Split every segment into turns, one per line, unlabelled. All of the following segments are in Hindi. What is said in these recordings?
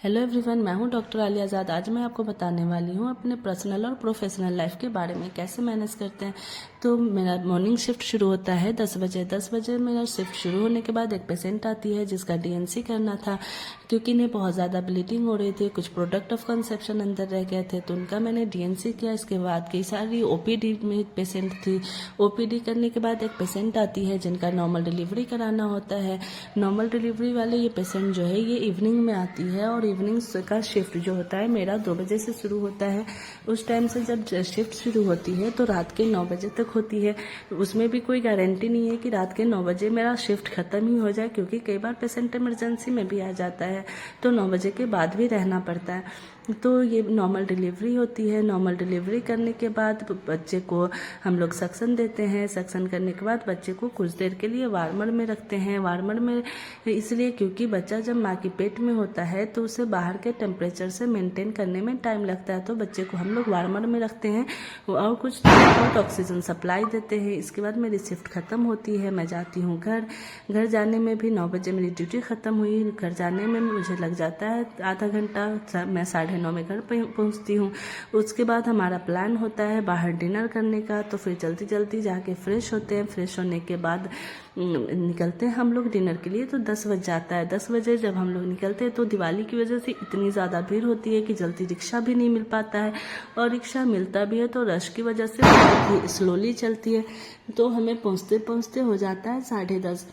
हेलो एवरीवन, मैं हूं डॉक्टर आलिया आज़ाद। आज मैं आपको बताने वाली हूं अपने पर्सनल और प्रोफेशनल लाइफ के बारे में, कैसे मैनेज करते हैं। तो मेरा मॉर्निंग शिफ्ट शुरू होता है 10 बजे। 10 बजे मेरा शिफ्ट शुरू होने के बाद एक पेशेंट आती है जिसका डीएनसी करना था, क्योंकि इन्हें बहुत ज़्यादा ब्लीडिंग हो रही थी, कुछ प्रोडक्ट ऑफ कंसेप्शन अंदर रह गए थे, तो उनका मैंने डीएनसी किया। इसके बाद कई सारी ओपीडी में पेशेंट थी। ओपीडी करने के बाद एक पेशेंट आती है जिनका नॉर्मल डिलीवरी कराना होता है। नॉर्मल डिलीवरी वाले ये पेशेंट जो है ये इवनिंग में आती है, और इवनिंग का शिफ्ट जो होता है मेरा 2 बजे से शुरू होता है। उस टाइम से जब शिफ्ट शुरू होती है तो रात के 9 बजे तक होती है। उसमें भी कोई गारंटी नहीं है कि रात के 9 बजे मेरा शिफ्ट खत्म ही हो जाए, क्योंकि कई बार पेशेंट इमरजेंसी में भी आ जाता है, तो 9 बजे के बाद भी रहना पड़ता है। तो ये नॉर्मल डिलीवरी होती है। नॉर्मल डिलीवरी करने के बाद बच्चे को हम लोग सक्शन देते हैं। सक्शन करने के बाद बच्चे को कुछ देर के लिए वार्मर में रखते हैं। वार्मर में इसलिए क्योंकि बच्चा जब माँ के पेट में होता है तो उसे बाहर के टेम्परेचर से मेंटेन करने में टाइम लगता है, तो बच्चे को हम लोग वार्मर में रखते हैं और कुछ बहुत ऑक्सीजन सप्लाई देते हैं। इसके बाद मेरी शिफ्ट खत्म होती है, मैं जाती हूँ घर। घर जाने में भी 9 बजे मेरी ड्यूटी खत्म हुई। घर जाने में मुझे लग जाता है आधा घंटा। मैं 9:30 में घर पहुँचती हूँ। उसके बाद हमारा प्लान होता है बाहर डिनर करने का, तो फिर जल्दी जल्दी जाके फ्रेश होते हैं। फ्रेश होने के बाद निकलते हैं हम लोग डिनर के लिए, तो 10 बज जाता है। 10 बजे जब हम लोग निकलते हैं तो दिवाली की वजह से इतनी ज़्यादा भीड़ होती है कि जल्दी रिक्शा भी नहीं मिल पाता है, और रिक्शा मिलता भी है तो रश की वजह से बहुत स्लोली चलती है, तो हमें पहुँचते पहुँचते हो जाता है 10:30।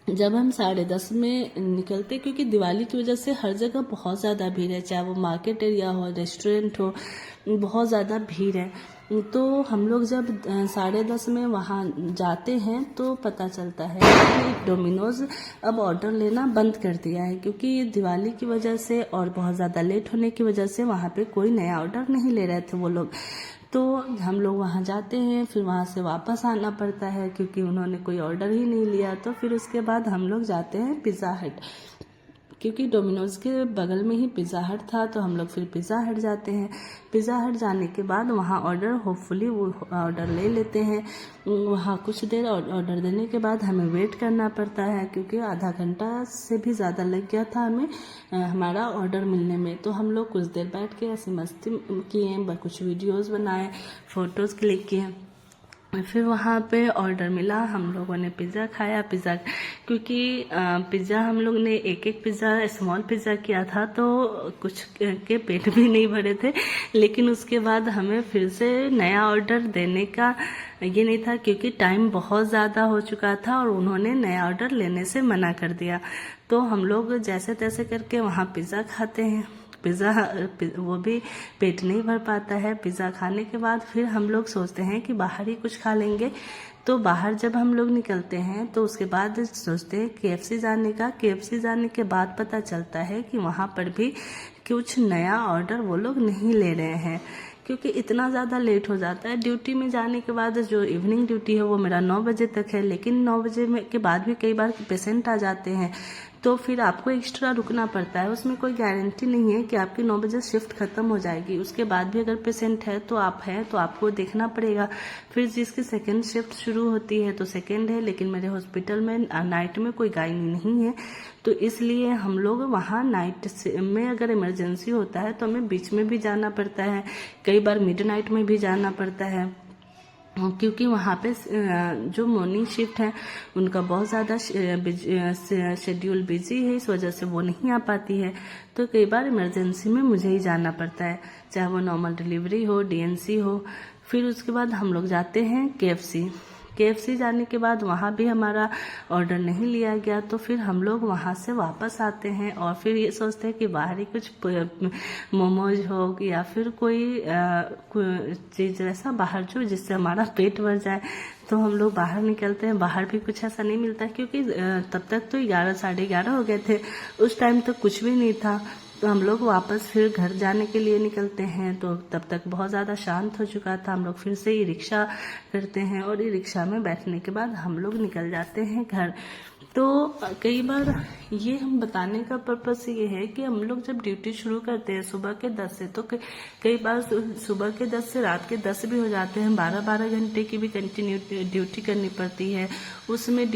जब हम 10:30 में निकलते, क्योंकि दिवाली की वजह से हर जगह बहुत ज़्यादा भीड़ है, चाहे वो मार्केट एरिया हो, रेस्टोरेंट हो, बहुत ज़्यादा भीड़ है। तो हम लोग जब 10:30 में वहाँ जाते हैं तो पता चलता है कि डोमिनोज़ अब ऑर्डर लेना बंद कर दिया है, क्योंकि दिवाली की वजह से और बहुत ज़्यादा लेट होने की वजह से वहाँ पे कोई नया ऑर्डर नहीं ले रहे थे वो लोग। तो हम लोग वहाँ जाते हैं, फिर वहाँ से वापस आना पड़ता है क्योंकि उन्होंने कोई ऑर्डर ही नहीं लिया। तो फिर उसके बाद हम लोग जाते हैं पिज़्ज़ा हट, क्योंकि डोमिनोज़ के बगल में ही पिज़्ज़ा हट था, तो हम लोग फिर पिज़्ज़ा हट जाते हैं। पिज़्ज़ा हट जाने के बाद वहाँ ऑर्डर होपफुली वो ऑर्डर ले लेते हैं। वहाँ कुछ देर ऑर्डर देने के बाद हमें वेट करना पड़ता है, क्योंकि आधा घंटा से भी ज़्यादा लग गया था हमें हमारा ऑर्डर मिलने में। तो हम लोग कुछ देर बैठ के ऐसी मस्ती किए, कुछ वीडियोज़ बनाए, फ़ोटोज़ क्लिक किए। फिर वहाँ पे ऑर्डर मिला, हम लोगों ने पिज़्ज़ा खाया। क्योंकि पिज़्ज़ा हम लोग ने एक पिज़्ज़ा स्मॉल पिज़्ज़ा किया था, तो कुछ के पेट भी नहीं भरे थे। लेकिन उसके बाद हमें फिर से नया ऑर्डर देने का ये नहीं था, क्योंकि टाइम बहुत ज़्यादा हो चुका था और उन्होंने नया ऑर्डर लेने से मना कर दिया। तो हम लोग जैसे तैसे करके वहाँ पिज़्ज़ा खाते हैं। पिज़्ज़ा वो भी पेट नहीं भर पाता है। पिज़्ज़ा खाने के बाद फिर हम लोग सोचते हैं कि बाहर ही कुछ खा लेंगे। तो बाहर जब हम लोग निकलते हैं तो उसके बाद सोचते हैं KFC जाने का। KFC जाने के बाद पता चलता है कि वहाँ पर भी कुछ नया ऑर्डर वो लोग नहीं ले रहे हैं, क्योंकि इतना ज़्यादा लेट हो जाता है। ड्यूटी में जाने के बाद जो इवनिंग ड्यूटी है वो मेरा 9 बजे तक है, लेकिन 9 बजे के बाद भी कई बार पेशेंट आ जाते हैं, तो फिर आपको एक्स्ट्रा रुकना पड़ता है। उसमें कोई गारंटी नहीं है कि आपकी 9 बजे शिफ्ट खत्म हो जाएगी। उसके बाद भी अगर पेशेंट है तो आपको देखना पड़ेगा। फिर जिसकी सेकेंड शिफ्ट शुरू होती है तो सेकेंड है, लेकिन मेरे हॉस्पिटल में नाइट में कोई गायनी नहीं है, तो इसलिए हम लोग वहाँ नाइट में अगर इमरजेंसी होता है तो हमें बीच में भी जाना पड़ता है, कई बार मिडनाइट में भी जाना पड़ता है, क्योंकि वहाँ पे जो मॉर्निंग शिफ्ट है उनका बहुत ज़्यादा शेड्यूल बिजी है, इस वजह से वो नहीं आ पाती है। तो कई बार इमरजेंसी में मुझे ही जाना पड़ता है, चाहे वो नॉर्मल डिलीवरी हो, डीएनसी हो। फिर उसके बाद हम लोग जाते हैं KFC जाने के बाद वहाँ भी हमारा ऑर्डर नहीं लिया गया, तो फिर हम लोग वहाँ से वापस आते हैं और फिर ये सोचते हैं कि बाहर ही कुछ मोमोज हो या फिर कोई चीज़ ऐसा बाहर जो जिससे हमारा पेट भर जाए। तो हम लोग बाहर निकलते हैं। बाहर भी कुछ ऐसा नहीं मिलता, क्योंकि तब तक तो 11 11:30 हो गए थे। उस टाइम तक कुछ भी नहीं था। तो हम लोग वापस फिर घर जाने के लिए निकलते हैं, तो तब तक बहुत ज़्यादा शांत हो चुका था। हम लोग फिर से ई रिक्शा करते हैं और ई रिक्शा में बैठने के बाद हम लोग निकल जाते हैं घर। तो कई बार ये हम बताने का पर्पस ये है कि हम लोग जब ड्यूटी शुरू करते हैं सुबह के 10 से, तो कई बार सुबह के 10 से रात के 10 भी हो जाते हैं। 12 घंटे की भी कंटिन्यू ड्यूटी करनी पड़ती है। उसमें